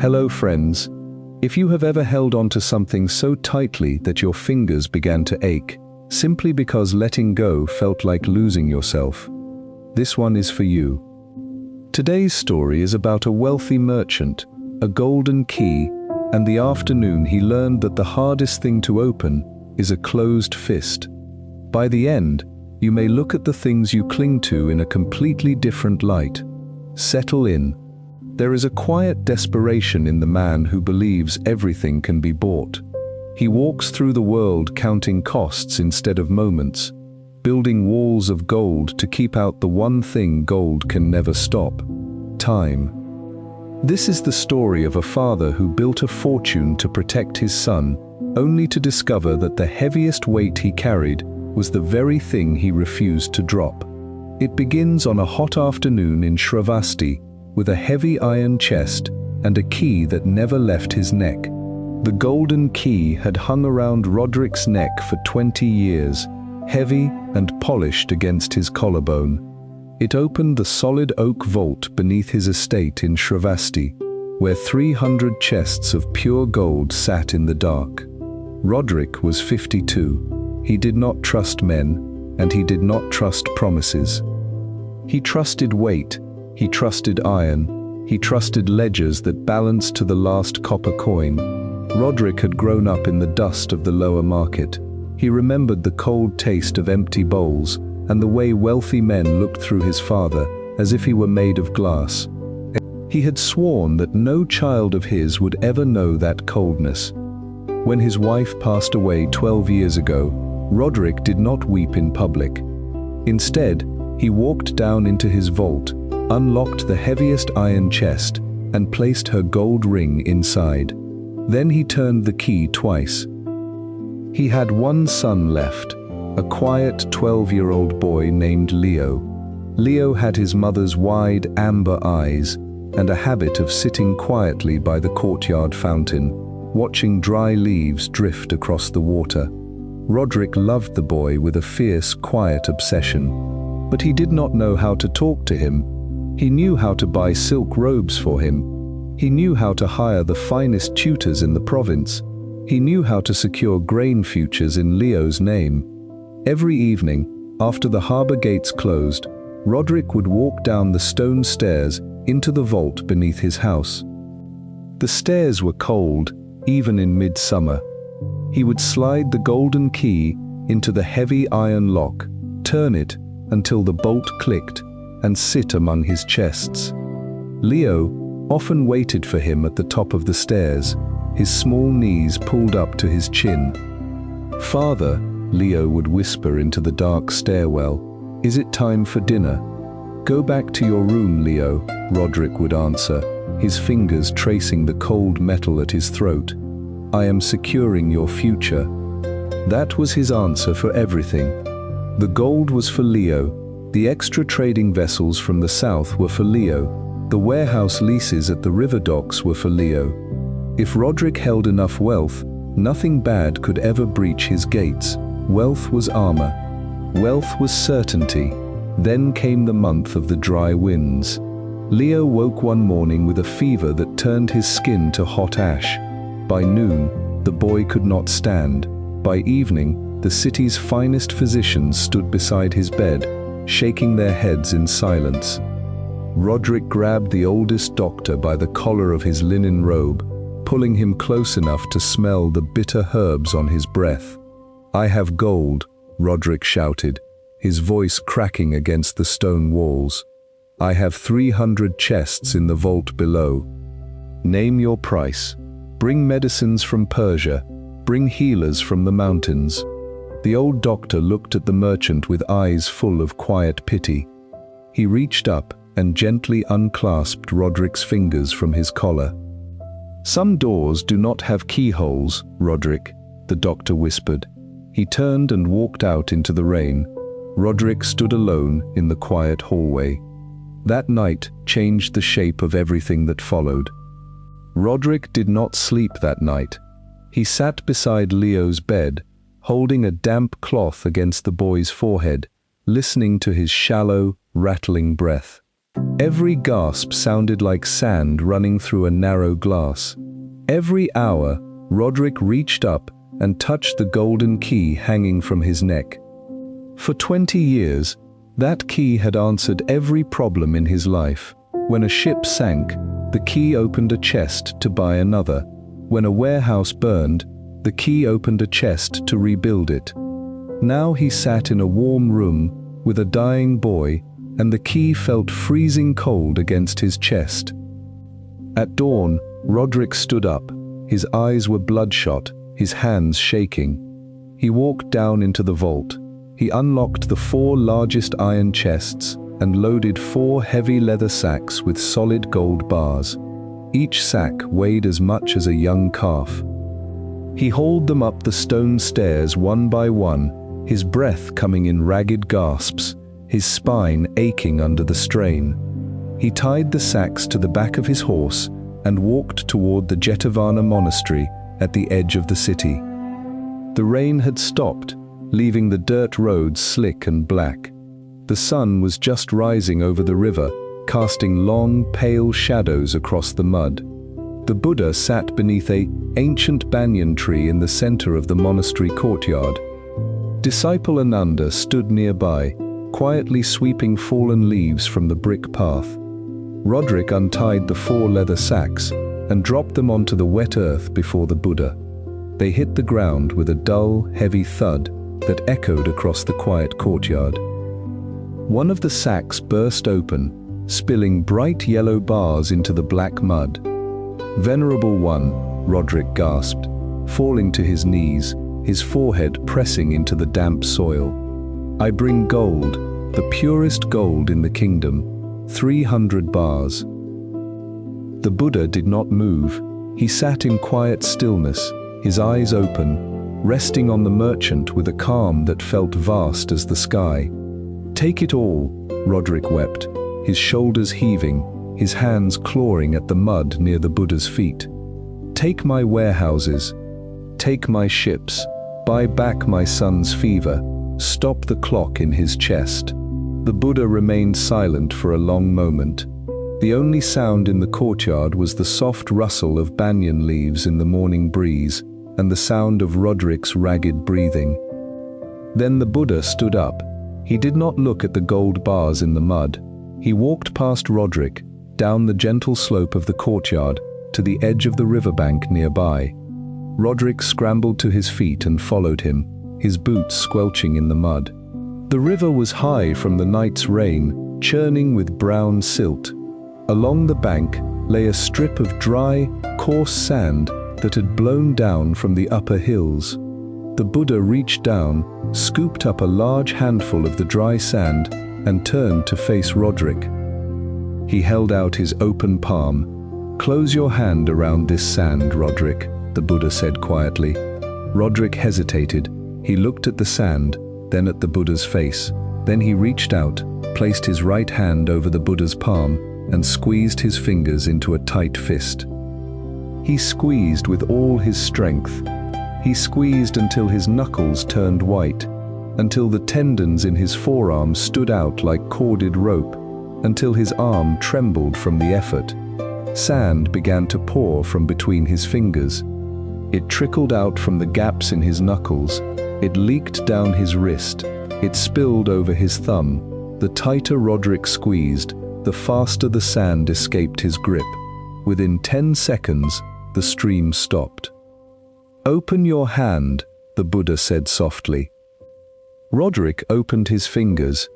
Hello friends. If you have ever held onto something so tightly that your fingers began to ache, simply because letting go felt like losing yourself, this one is for you. Today's story is about a wealthy merchant, a golden key, and the afternoon he learned that the hardest thing to open is a closed fist. By the end, you may look at the things you cling to in a completely different light. Settle in. There is a quiet desperation in the man who believes everything can be bought. He walks through the world counting costs instead of moments, building walls of gold to keep out the one thing gold can never stop: time. This is the story of a father who built a fortune to protect his son, only to discover that the heaviest weight he carried was the very thing he refused to drop. It begins on a hot afternoon in Shravasti, with a heavy iron chest and a key that never left his neck. The golden key had hung around Roderick's neck for 20 years, heavy and polished against his collarbone. It opened the solid oak vault beneath his estate in Shravasti, where 300 chests of pure gold sat in the dark. Roderick was 52. He did not trust men, and he did not trust promises. He trusted weight. He trusted iron. He trusted ledgers that balanced to the last copper coin. Roderick had grown up in the dust of the lower market. He remembered the cold taste of empty bowls and the way wealthy men looked through his father as if he were made of glass. He had sworn that no child of his would ever know that coldness. When his wife passed away 12 years ago, Roderick did not weep in public. Instead, he walked down into his vault, unlocked the heaviest iron chest, and placed her gold ring inside. Then he turned the key twice. He had one son left, a quiet 12-year-old boy named Leo. Leo had his mother's wide amber eyes and a habit of sitting quietly by the courtyard fountain, watching dry leaves drift across the water. Roderick loved the boy with a fierce, quiet obsession, but he did not know how to talk to him. He knew how to buy silk robes for him. He knew how to hire the finest tutors in the province. He knew how to secure grain futures in Leo's name. Every evening, after the harbor gates closed, Roderick would walk down the stone stairs into the vault beneath his house. The stairs were cold, even in midsummer. He would slide the golden key into the heavy iron lock, turn it until the bolt clicked, and sit among his chests. Leo often waited for him at the top of the stairs, his small knees pulled up to his chin. "Father," Leo would whisper into the dark stairwell, "is it time for dinner?" "Go back to your room, Leo," Roderick would answer, his fingers tracing the cold metal at his throat. "I am securing your future." That was his answer for everything. The gold was for Leo. The extra trading vessels from the south were for Leo. The warehouse leases at the river docks were for Leo. If Roderick held enough wealth, nothing bad could ever breach his gates. Wealth was armor. Wealth was certainty. Then came the month of the dry winds. Leo woke one morning with a fever that turned his skin to hot ash. By noon, the boy could not stand. By evening, the city's finest physicians stood beside his bed, shaking their heads in silence. Roderick grabbed the oldest doctor by the collar of his linen robe, pulling him close enough to smell the bitter herbs on his breath. "I have gold," Roderick shouted, his voice cracking against the stone walls. "I have 300 chests in the vault below. Name your price. Bring medicines from Persia. Bring healers from the mountains." The old doctor looked at the merchant with eyes full of quiet pity. He reached up and gently unclasped Roderick's fingers from his collar. "Some doors do not have keyholes, Roderick," the doctor whispered. He turned and walked out into the rain. Roderick stood alone in the quiet hallway. That night changed the shape of everything that followed. Roderick did not sleep that night. He sat beside Leo's bed, holding a damp cloth against the boy's forehead, listening to his shallow, rattling breath. Every gasp sounded like sand running through a narrow glass. Every hour, Roderick reached up and touched the golden key hanging from his neck. For 20 years, that key had answered every problem in his life. When a ship sank, the key opened a chest to buy another. When a warehouse burned, the key opened a chest to rebuild it. Now he sat in a warm room with a dying boy, and the key felt freezing cold against his chest. At dawn, Roderick stood up. His eyes were bloodshot, his hands shaking. He walked down into the vault. He unlocked the 4 largest iron chests and loaded 4 heavy leather sacks with solid gold bars. Each sack weighed as much as a young calf. He hauled them up the stone stairs one by one, his breath coming in ragged gasps, his spine aching under the strain. He tied the sacks to the back of his horse and walked toward the Jetavana monastery at the edge of the city. The rain had stopped, leaving the dirt roads slick and black. The sun was just rising over the river, casting long, pale shadows across the mud. The Buddha sat beneath an ancient banyan tree in the center of the monastery courtyard. Disciple Ananda stood nearby, quietly sweeping fallen leaves from the brick path. Roderick untied the 4 leather sacks and dropped them onto the wet earth before the Buddha. They hit the ground with a dull, heavy thud that echoed across the quiet courtyard. One of the sacks burst open, spilling bright yellow bars into the black mud. "Venerable One," Roderick gasped, falling to his knees, his forehead pressing into the damp soil. "I bring gold, the purest gold in the kingdom, 300 bars." The Buddha did not move. He sat in quiet stillness, his eyes open, resting on the merchant with a calm that felt vast as the sky. "Take it all," Roderick wept, his shoulders heaving, his hands clawing at the mud near the Buddha's feet. "Take my warehouses, take my ships, buy back my son's fever, stop the clock in his chest." The Buddha remained silent for a long moment. The only sound in the courtyard was the soft rustle of banyan leaves in the morning breeze and the sound of Roderick's ragged breathing. Then the Buddha stood up. He did not look at the gold bars in the mud. He walked past Roderick, down the gentle slope of the courtyard, to the edge of the riverbank nearby. Roderick scrambled to his feet and followed him, his boots squelching in the mud. The river was high from the night's rain, churning with brown silt. Along the bank lay a strip of dry, coarse sand that had blown down from the upper hills. The Buddha reached down, scooped up a large handful of the dry sand, and turned to face Roderick. He held out his open palm. "Close your hand around this sand, Roderick," the Buddha said quietly. Roderick hesitated. He looked at the sand, then at the Buddha's face. Then he reached out, placed his right hand over the Buddha's palm, and squeezed his fingers into a tight fist. He squeezed with all his strength. He squeezed until his knuckles turned white, until the tendons in his forearm stood out like corded rope, until his arm trembled from the effort. Sand began to pour from between his fingers. It trickled out from the gaps in his knuckles. It leaked down his wrist. It spilled over his thumb. The tighter Roderick squeezed, the faster the sand escaped his grip. Within 10 seconds, the stream stopped. "Open your hand," the Buddha said softly. Roderick opened his fingers.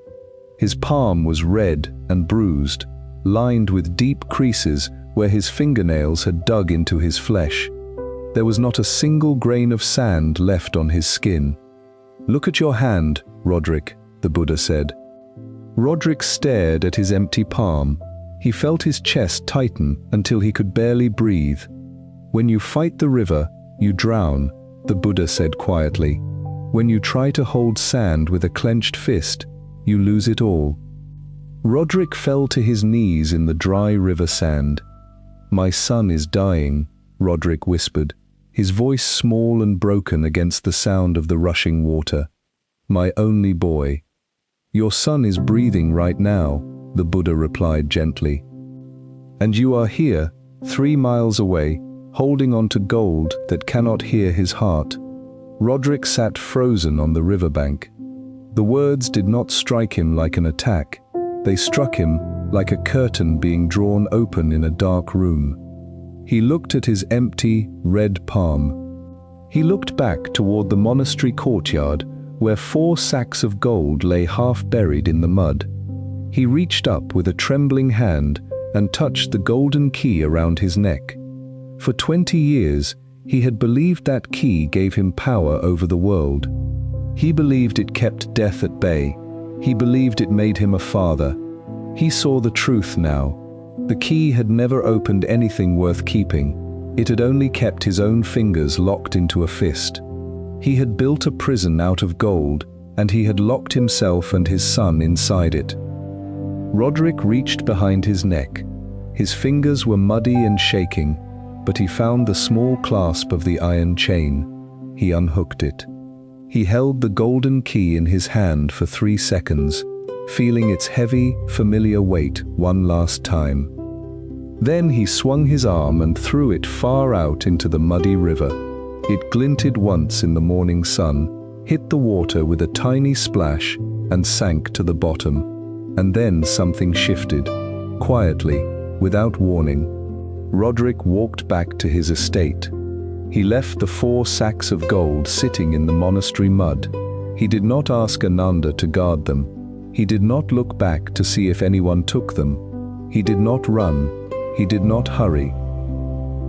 His palm was red and bruised, lined with deep creases where his fingernails had dug into his flesh. There was not a single grain of sand left on his skin. "Look at your hand, Roderick," the Buddha said. Roderick stared at his empty palm. He felt his chest tighten until he could barely breathe. "When you fight the river, you drown," the Buddha said quietly. "When you try to hold sand with a clenched fist, you lose it all." Roderick fell to his knees in the dry river sand. "My son is dying," Roderick whispered, his voice small and broken against the sound of the rushing water. "My only boy. Your son is breathing right now. the Buddha replied gently. And you are here, 3 miles away, holding on to gold that cannot hear his heart. Roderick sat frozen on the riverbank. The words did not strike him like an attack. They struck him like a curtain being drawn open in a dark room. He looked at his empty, red palm. He looked back toward the monastery courtyard, where 4 sacks of gold lay half buried in the mud. He reached up with a trembling hand and touched the golden key around his neck. For 20 years, he had believed that key gave him power over the world. He believed it kept death at bay. He believed it made him a father. He saw the truth now. The key had never opened anything worth keeping. It had only kept his own fingers locked into a fist. He had built a prison out of gold, and he had locked himself and his son inside it. Roderick reached behind his neck. His fingers were muddy and shaking, but he found the small clasp of the iron chain. He unhooked it. He held the golden key in his hand for 3 seconds, feeling its heavy, familiar weight one last time. Then he swung his arm and threw it far out into the muddy river. It glinted once in the morning sun, hit the water with a tiny splash, and sank to the bottom. And then something shifted. Quietly, without warning, Roderick walked back to his estate. He left the 4 sacks of gold sitting in the monastery mud. He did not ask Ananda to guard them. He did not look back to see if anyone took them. He did not run. He did not hurry.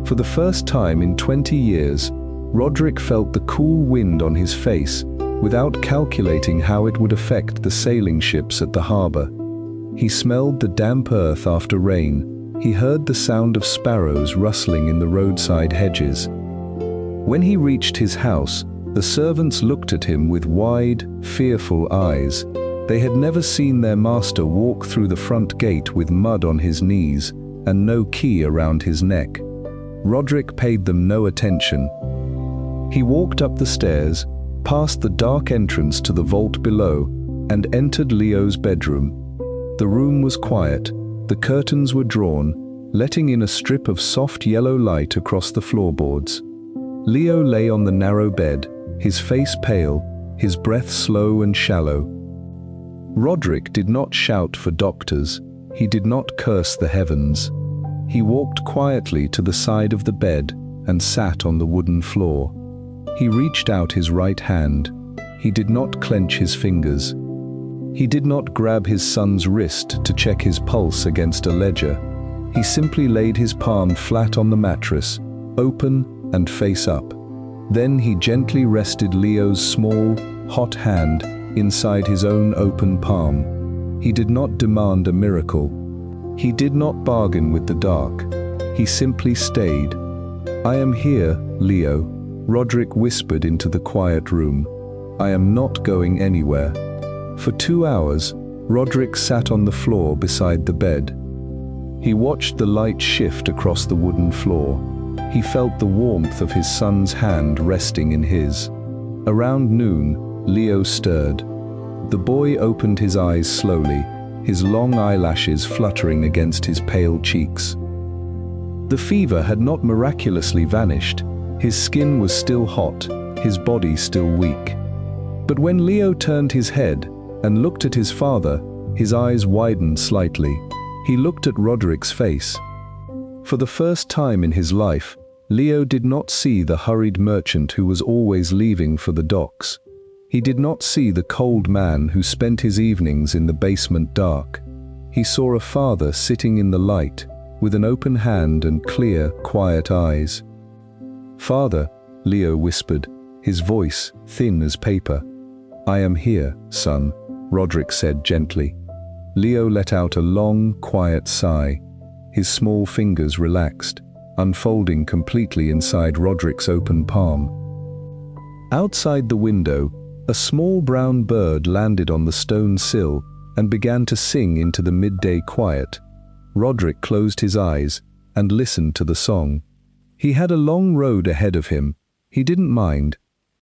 For the first time in 20 years, Roderick felt the cool wind on his face without calculating how it would affect the sailing ships at the harbor. He smelled the damp earth after rain. He heard the sound of sparrows rustling in the roadside hedges. When he reached his house, the servants looked at him with wide, fearful eyes. They had never seen their master walk through the front gate with mud on his knees and no key around his neck. Roderick paid them no attention. He walked up the stairs, past the dark entrance to the vault below, and entered Leo's bedroom. The room was quiet. The curtains were drawn, letting in a strip of soft yellow light across the floorboards. Leo lay on the narrow bed, his face pale, his breath slow and shallow. Roderick did not shout for doctors. He did not curse the heavens. He walked quietly to the side of the bed and sat on the wooden floor. He reached out his right hand. He did not clench his fingers. He did not grab his son's wrist to check his pulse against a ledger. He simply laid his palm flat on the mattress, open and face up. Then he gently rested Leo's small, hot hand inside his own open palm. He did not demand a miracle. He did not bargain with the dark. He simply stayed. "I am here, Leo," Roderick whispered into the quiet room. "I am not going anywhere." For 2 hours, Roderick sat on the floor beside the bed. He watched the light shift across the wooden floor. He felt the warmth of his son's hand resting in his. Around noon, Leo stirred. The boy opened his eyes slowly, his long eyelashes fluttering against his pale cheeks. The fever had not miraculously vanished. His skin was still hot, his body still weak. But when Leo turned his head and looked at his father, his eyes widened slightly. He looked at Roderick's face. For the first time in his life, Leo did not see the hurried merchant who was always leaving for the docks. He did not see the cold man who spent his evenings in the basement dark. He saw a father sitting in the light, with an open hand and clear, quiet eyes. "Father," Leo whispered, his voice thin as paper. "I am here, son," Roderick said gently. Leo let out a long, quiet sigh. His small fingers relaxed, unfolding completely inside Roderick's open palm. Outside the window, a small brown bird landed on the stone sill and began to sing into the midday quiet. Roderick closed his eyes and listened to the song. He had a long road ahead of him. He didn't mind.